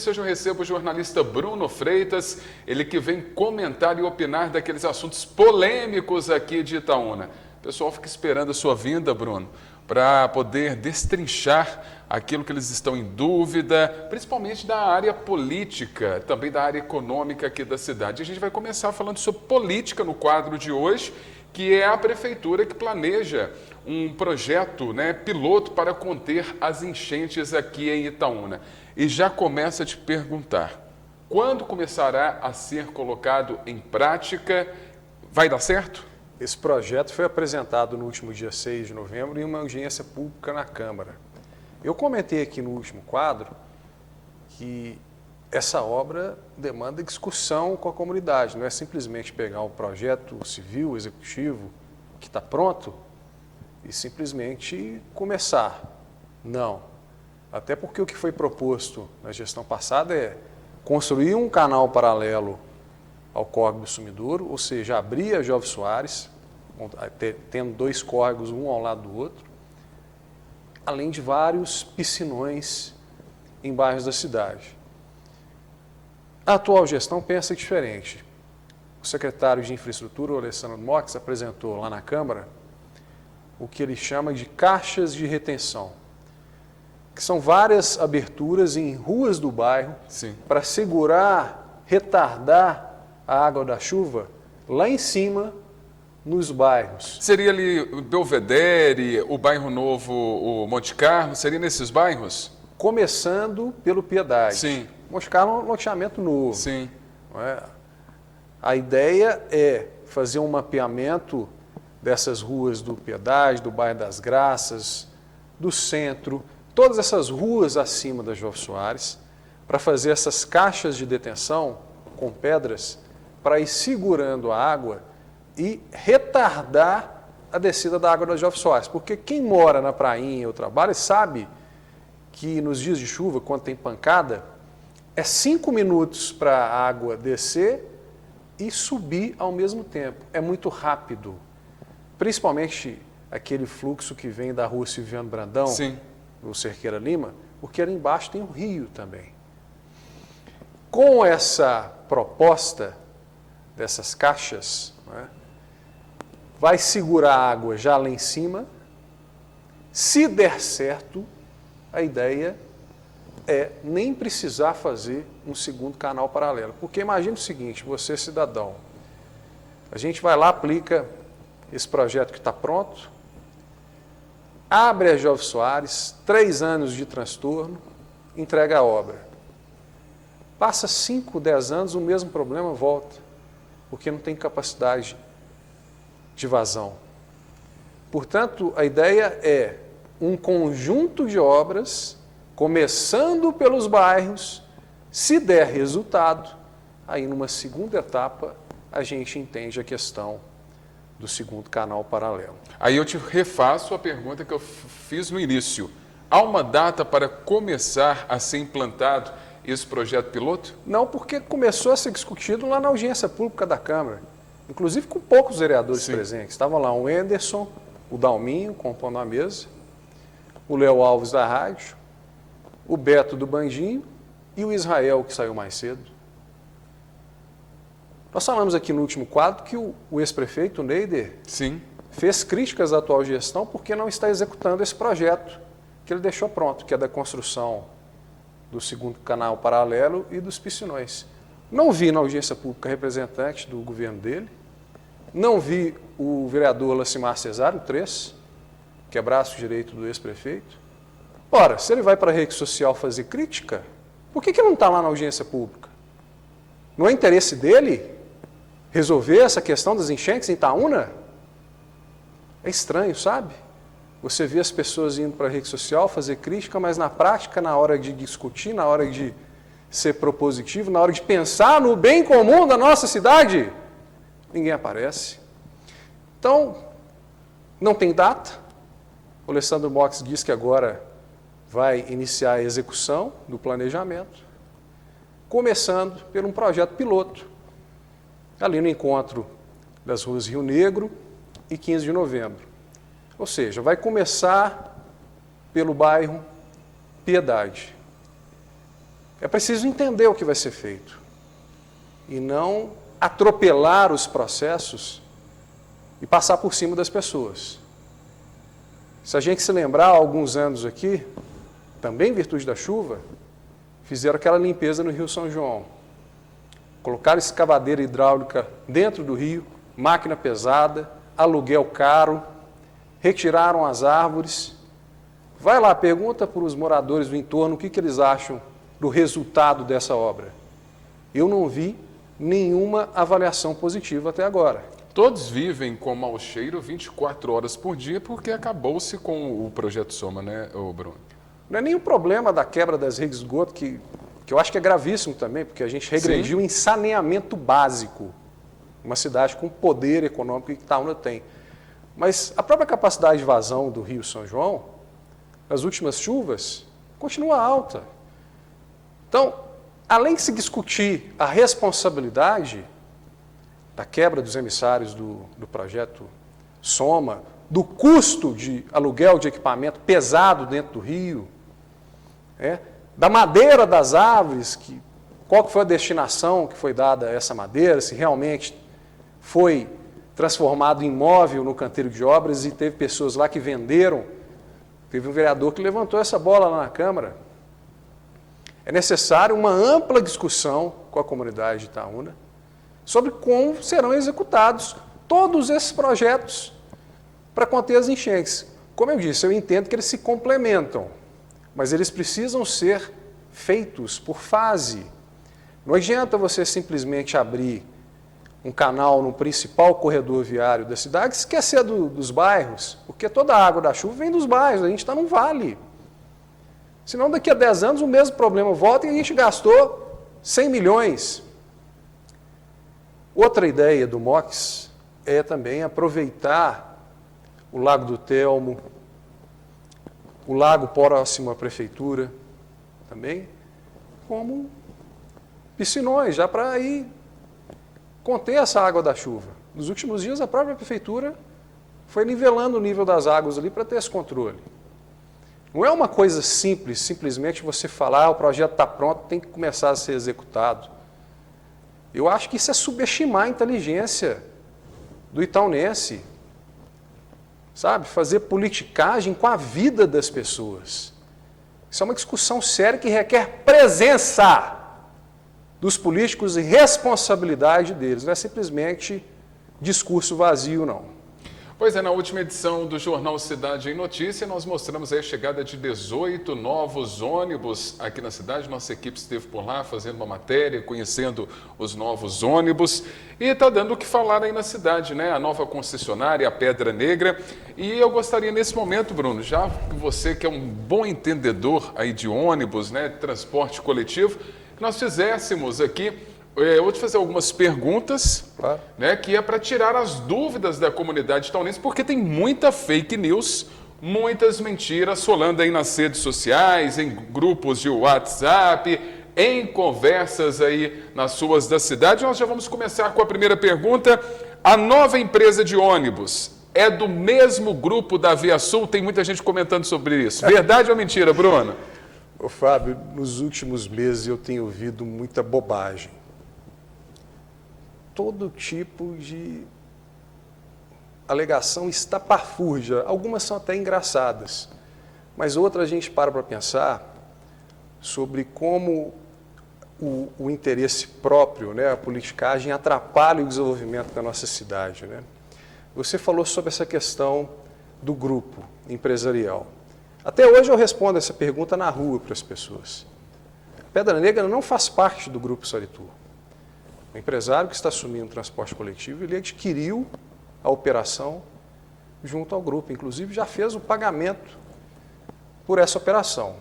isso, hoje eu recebo o jornalista Bruno Freitas, ele que vem comentar e opinar daqueles assuntos polêmicos aqui de Itaúna. O pessoal fica esperando a sua vinda, Bruno, para poder destrinchar aquilo que eles estão em dúvida, principalmente da área política, também da área econômica aqui da cidade. A gente vai começar falando sobre política no quadro de hoje, que é a prefeitura que planeja um projeto, piloto para conter as enchentes aqui em Itaúna. E já começa a te perguntar, quando começará a ser colocado em prática? Vai dar certo? Esse projeto foi apresentado no último dia 6 de novembro em uma audiência pública na Câmara. Eu comentei aqui no último quadro que essa obra demanda discussão com a comunidade, não é simplesmente pegar um projeto civil, executivo, que está pronto e simplesmente começar. Não. Até porque o que foi proposto na gestão passada é construir um canal paralelo ao córrego do Sumidouro, ou seja, abrir a Jovem Soares, tendo dois córregos, um ao lado do outro, além de vários piscinões em bairros da cidade. A atual gestão pensa diferente. O secretário de Infraestrutura, o Alessandro Mox, apresentou lá na Câmara o que ele chama de caixas de retenção, que são várias aberturas em ruas do bairro para segurar, retardar a água da chuva lá em cima nos bairros. Seria ali o Belvedere, o Bairro Novo, o Monte Carlo, seria nesses bairros? Começando pelo Piedade. Sim. Monte Carlo é um loteamento novo. Sim. Não é? A ideia é fazer um mapeamento dessas ruas do Piedade, do bairro das Graças, do centro, todas essas ruas acima da Jovem Soares, para fazer essas caixas de detenção com pedras, para ir segurando a água e retardar a descida da água da Jovem Soares. Porque quem mora na prainha ou trabalha sabe que nos dias de chuva, quando tem pancada, é 5 minutos para a água descer e subir ao mesmo tempo. É muito rápido. Principalmente aquele fluxo que vem da rua Silviano Brandão, do Cerqueira Lima, porque ali embaixo tem um rio também. Com essa proposta dessas caixas, vai segurar a água já lá em cima. Se der certo, a ideia é nem precisar fazer um segundo canal paralelo. Porque imagine o seguinte, você cidadão, a gente vai lá, aplica esse projeto que está pronto, abre a Jovem Soares, 3 anos de transtorno, entrega a obra. Passa 5, 10 anos, o mesmo problema volta, porque não tem capacidade de vazão. Portanto, a ideia é um conjunto de obras, começando pelos bairros, se der resultado, aí numa segunda etapa a gente entende a questão do segundo canal paralelo. Aí eu te refaço a pergunta que eu fiz no início. Há uma data para começar a ser implantado esse projeto piloto? Não, porque começou a ser discutido lá na audiência pública da Câmara, inclusive com poucos vereadores presentes. Estavam lá o Enderson, o Dalminho, compondo a mesa, o Léo Alves da rádio, o Beto do Bandinho e o Israel, que saiu mais cedo. Nós falamos aqui no último quadro que o ex-prefeito, o Neider, fez críticas à atual gestão porque não está executando esse projeto que ele deixou pronto, que é da construção do segundo canal paralelo e dos piscinões. Não vi na audiência pública representante do governo dele, não vi o vereador Lacimar Cesário, 3, que é braço direito do ex-prefeito. Ora, se ele vai para a rede social fazer crítica, por que ele não está lá na audiência pública? Não é interesse dele resolver essa questão das enchentes em Itaúna? É estranho, sabe? Você vê as pessoas indo para a rede social fazer crítica, mas na prática, na hora de discutir, na hora de ser propositivo, na hora de pensar no bem comum da nossa cidade, ninguém aparece. Então, não tem data. O Alessandro Mox diz que agora vai iniciar a execução do planejamento, começando por um projeto piloto, ali no encontro das ruas Rio Negro e 15 de novembro. Ou seja, vai começar pelo bairro Piedade. É preciso entender o que vai ser feito e não atropelar os processos e passar por cima das pessoas. Se a gente se lembrar, há alguns anos aqui, também em virtude da chuva, fizeram aquela limpeza no Rio São João. Colocaram escavadeira hidráulica dentro do rio, máquina pesada, aluguel caro, retiraram as árvores. Vai lá, pergunta para os moradores do entorno o que eles acham do resultado dessa obra. Eu não vi nenhuma avaliação positiva até agora. Todos vivem com mau cheiro 24 horas por dia porque acabou-se com o Projeto Soma, né, Bruno? Não é nenhum problema da quebra das redes de esgoto, que eu acho que é gravíssimo também, porque a gente regrediu em saneamento básico. Uma cidade com poder econômico que Itaúna tem. Mas a própria capacidade de vazão do Rio São João, nas últimas chuvas, continua alta. Então, além de se discutir a responsabilidade da quebra dos emissários do projeto Soma, do custo de aluguel de equipamento pesado dentro do rio, da madeira das árvores, qual que foi a destinação que foi dada a essa madeira, se realmente foi transformado em imóvel no canteiro de obras e teve pessoas lá que venderam. Teve um vereador que levantou essa bola lá na Câmara. É necessário uma ampla discussão com a comunidade de Itaúna sobre como serão executados todos esses projetos para conter as enchentes. Como eu disse, eu entendo que eles se complementam, mas eles precisam ser feitos por fase. Não adianta você simplesmente abrir um canal no principal corredor viário da cidade e esquecer dos bairros, porque toda a água da chuva vem dos bairros, a gente está num vale. Senão daqui a 10 anos o mesmo problema volta e a gente gastou 100 milhões. Outra ideia do MOX é também aproveitar o Lago do Telmo, o lago próximo à prefeitura, também, como piscinões, já para aí conter essa água da chuva. Nos últimos dias, a própria prefeitura foi nivelando o nível das águas ali para ter esse controle. Não é uma coisa simples, simplesmente você falar, o projeto está pronto, tem que começar a ser executado. Eu acho que isso é subestimar a inteligência do itaunense. Sabe? Fazer politicagem com a vida das pessoas. Isso é uma discussão séria que requer presença dos políticos e responsabilidade deles. Não é simplesmente discurso vazio, não. Pois é, na última edição do Jornal Cidade em Notícia, nós mostramos aí a chegada de 18 novos ônibus aqui na cidade. Nossa equipe esteve por lá fazendo uma matéria, conhecendo os novos ônibus. E está dando o que falar aí na cidade, né? A nova concessionária, a Pedra Negra. E eu gostaria nesse momento, Bruno, já que você que é um bom entendedor aí de ônibus, né, de transporte coletivo, que nós fizéssemos aqui... Eu vou te fazer algumas perguntas, claro, né, que é para tirar as dúvidas da comunidade itaunense, porque tem muita fake news, muitas mentiras rolando aí nas redes sociais, em grupos de WhatsApp, em conversas aí nas ruas da cidade. Nós já vamos começar com a primeira pergunta. A nova empresa de ônibus é do mesmo grupo da Via Sul? Tem muita gente comentando sobre isso. Verdade ou mentira, Bruno? Ô, Fábio, nos últimos meses eu tenho ouvido muita bobagem. Todo tipo de alegação estapafúrdia. Algumas são até engraçadas, mas outras a gente para pensar sobre como o interesse próprio, né, a politicagem atrapalha o desenvolvimento da nossa cidade, né? Você falou sobre essa questão do grupo empresarial. Até hoje eu respondo essa pergunta na rua para as pessoas. A Pedra Negra não faz parte do Grupo Soritur. O empresário que está assumindo o transporte coletivo, ele adquiriu a operação junto ao grupo. Inclusive, já fez o pagamento por essa operação.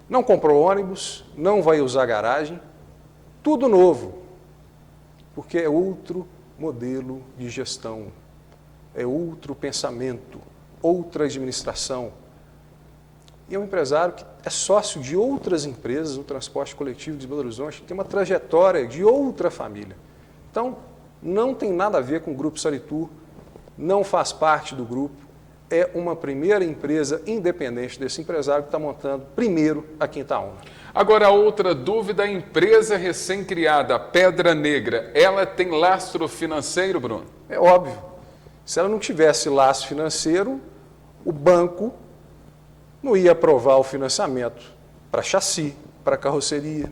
Não comprou ônibus, não vai usar garagem, tudo novo. Porque é outro modelo de gestão, é outro pensamento, outra administração. E é um empresário que é sócio de outras empresas, o transporte coletivo de Belo Horizonte, que tem uma trajetória de outra família. Então, não tem nada a ver com o Grupo Soritur, não faz parte do grupo, é uma primeira empresa independente desse empresário que está montando primeiro aqui em Itaúna. Agora, outra dúvida, a empresa recém-criada, Pedra Negra, ela tem lastro financeiro, Bruno? É óbvio. Se ela não tivesse lastro financeiro, o banco não ia aprovar o financiamento para chassi, para carroceria.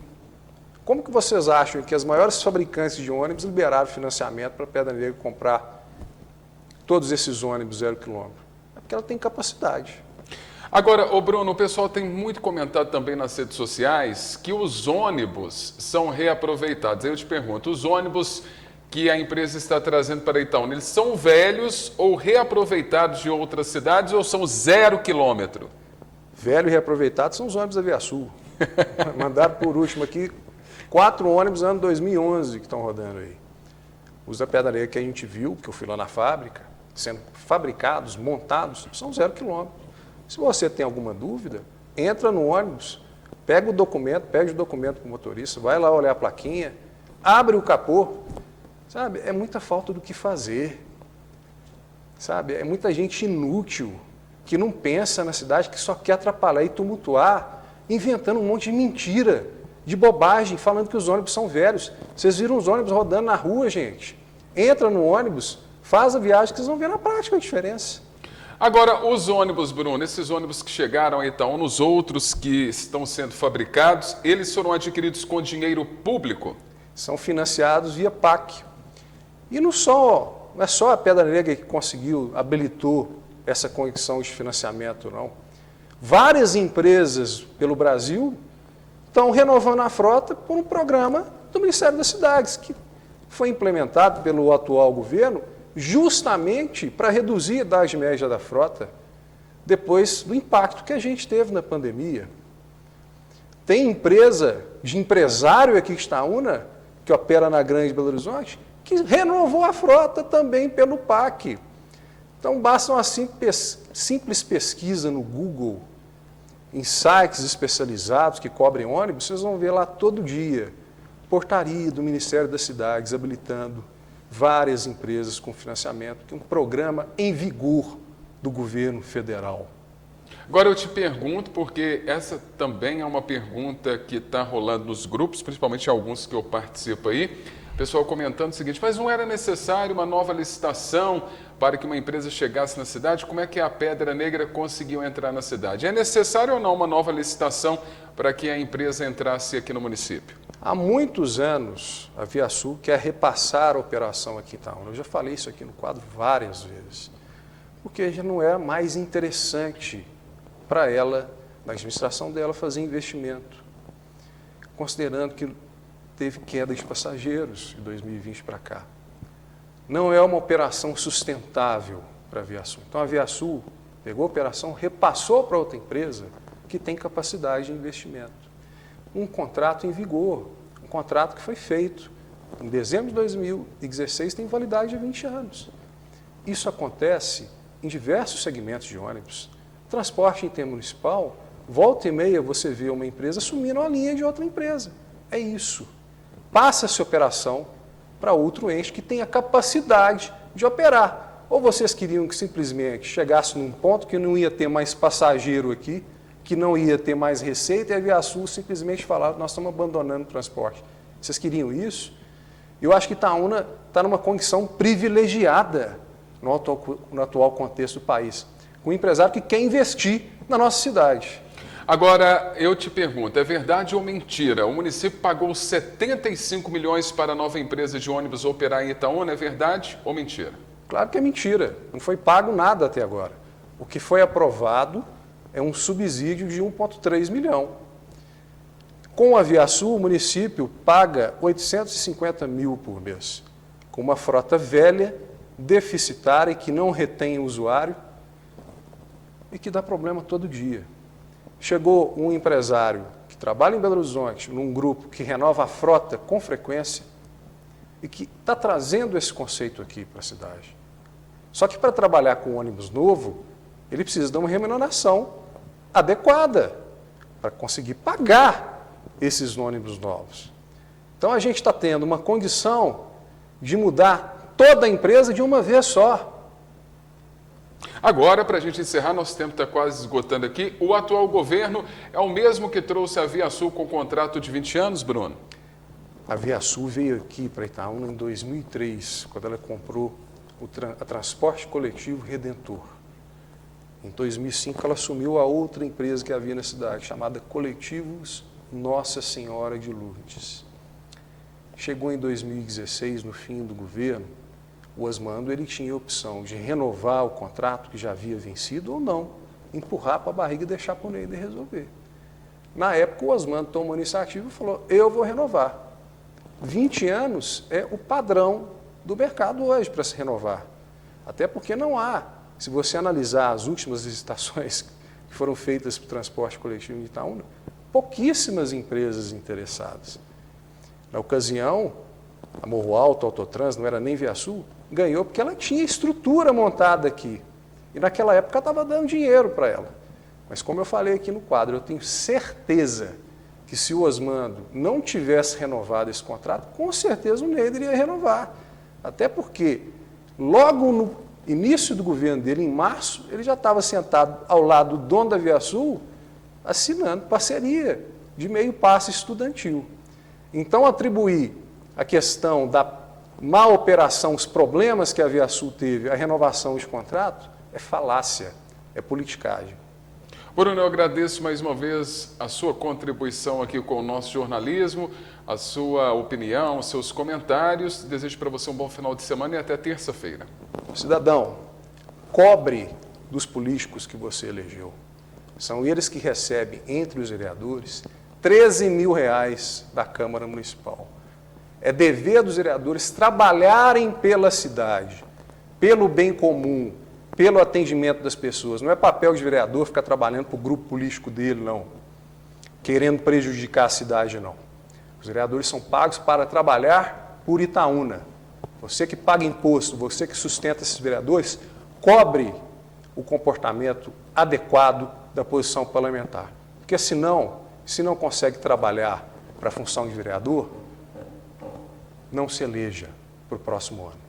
Como que vocês acham que as maiores fabricantes de ônibus liberaram financiamento para a Pedra Negra comprar todos esses ônibus 0 km? É porque ela tem capacidade. Agora, ô Bruno, o pessoal tem muito comentado também nas redes sociais que os ônibus são reaproveitados. Aí eu te pergunto, os ônibus que a empresa está trazendo para Itaúna, eles são velhos ou reaproveitados de outras cidades ou são 0 km? Velho e reaproveitado são os ônibus da Viasul. Mandaram por último aqui 4 ônibus ano 2011 que estão rodando aí. Os da Pedra Negra que a gente viu, que eu fui lá na fábrica, sendo fabricados, montados, são 0 km. Se você tem alguma dúvida, entra no ônibus, pega o documento com o motorista, vai lá olhar a plaquinha, abre o capô. Sabe, é muita falta do que fazer. Sabe, é muita gente inútil, que não pensa na cidade, que só quer atrapalhar e tumultuar, inventando um monte de mentira, de bobagem, falando que os ônibus são velhos. Vocês viram os ônibus rodando na rua, gente? Entra no ônibus, faz a viagem, que vocês vão ver na prática a diferença. Agora, os ônibus, Bruno, esses ônibus que chegaram a Itaúna, os outros que estão sendo fabricados, eles foram adquiridos com dinheiro público? São financiados via PAC. E não é só a Pedra Negra que conseguiu, habilitou essa condição de financiamento, não. Várias empresas pelo Brasil estão renovando a frota por um programa do Ministério das Cidades, que foi implementado pelo atual governo justamente para reduzir a idade média da frota, depois do impacto que a gente teve na pandemia. Tem empresa de empresário aqui em Itaúna, que opera na Grande Belo Horizonte, que renovou a frota também pelo PAC. Então, basta uma simples pesquisa no Google, em sites especializados que cobrem ônibus, vocês vão ver lá todo dia portaria do Ministério das Cidades habilitando várias empresas com financiamento, que é um programa em vigor do governo federal. Agora eu te pergunto, porque essa também é uma pergunta que está rolando nos grupos, principalmente alguns que eu participo aí, pessoal comentando o seguinte, mas não era necessário uma nova licitação para que uma empresa chegasse na cidade? Como é que a Pedra Negra conseguiu entrar na cidade? É necessário ou não uma nova licitação para que a empresa entrasse aqui no município? Há muitos anos, a Viasul quer repassar a operação aqui em Itaúna. Eu já falei isso aqui no quadro várias vezes. Porque já não é mais interessante para ela, na administração dela, fazer investimento. Considerando que teve queda de passageiros de 2020 para cá. Não é uma operação sustentável para a Viasul. Então a Viasul pegou a operação, repassou para outra empresa que tem capacidade de investimento. Um contrato em vigor, um contrato que foi feito em dezembro de 2016, tem validade de 20 anos. Isso acontece em diversos segmentos de ônibus. Transporte intermunicipal, volta e meia você vê uma empresa assumindo a linha de outra empresa. É isso. Passa-se operação para outro ente que tenha capacidade de operar. Ou vocês queriam que simplesmente chegasse num ponto que não ia ter mais passageiro aqui, que não ia ter mais receita, e a Viasul simplesmente falava, nós estamos abandonando o transporte. Vocês queriam isso? Eu acho que Itaúna está numa condição privilegiada no atual contexto do país, com um empresário que quer investir na nossa cidade. Agora, eu te pergunto, é verdade ou mentira? O município pagou 75 milhões para a nova empresa de ônibus operar em Itaúna, é verdade ou mentira? Claro que é mentira, não foi pago nada até agora. O que foi aprovado é um subsídio de 1,3 milhão. Com a Viasul, o município paga 850 mil por mês, com uma frota velha, deficitária e que não retém o usuário e que dá problema todo dia. Chegou um empresário que trabalha em Belo Horizonte, num grupo que renova a frota com frequência e que está trazendo esse conceito aqui para a cidade. Só que para trabalhar com ônibus novo, ele precisa de uma remuneração adequada para conseguir pagar esses ônibus novos. Então a gente está tendo uma condição de mudar toda a empresa de uma vez só. Agora, para a gente encerrar, nosso tempo está quase esgotando aqui, o atual governo é o mesmo que trouxe a ViaSul com contrato de 20 anos, Bruno? A ViaSul veio aqui para Itaúna em 2003, quando ela comprou a Transporte Coletivo Redentor. Em 2005, ela assumiu a outra empresa que havia na cidade, chamada Coletivos Nossa Senhora de Lourdes. Chegou em 2016, no fim do governo, o Osmando ele tinha a opção de renovar o contrato que já havia vencido ou não, empurrar para a barriga e deixar para o Neider resolver. Na época, o Osmando tomou a iniciativa e falou, eu vou renovar. 20 anos é o padrão do mercado hoje para se renovar. Até porque não há, se você analisar as últimas licitações que foram feitas para o transporte coletivo de Itaúna, pouquíssimas empresas interessadas. Na ocasião, a Morro Alto, Autotrans, não era nem ViaSul, ganhou porque ela tinha estrutura montada aqui. E naquela época estava dando dinheiro para ela. Mas como eu falei aqui no quadro, eu tenho certeza que se o Osmando não tivesse renovado esse contrato, com certeza o Neider iria renovar. Até porque, logo no início do governo dele, em março, ele já estava sentado ao lado do dono da ViaSul, assinando parceria de meio passe estudantil. Então, atribuir a questão da má operação, os problemas que a ViaSul teve, a renovação de contrato, é falácia, é politicagem. Bruno, eu agradeço mais uma vez a sua contribuição aqui com o nosso jornalismo, a sua opinião, os seus comentários. Desejo para você um bom final de semana e até terça-feira. Cidadão, cobre dos políticos que você elegeu. São eles que recebem, entre os vereadores, R$13 mil da Câmara Municipal. É dever dos vereadores trabalharem pela cidade, pelo bem comum, pelo atendimento das pessoas. Não é papel de vereador ficar trabalhando para o grupo político dele, não. Querendo prejudicar a cidade, não. Os vereadores são pagos para trabalhar por Itaúna. Você que paga imposto, você que sustenta esses vereadores, cobre o comportamento adequado da posição parlamentar. Porque senão, se não consegue trabalhar para a função de vereador, não se eleja para o próximo ano.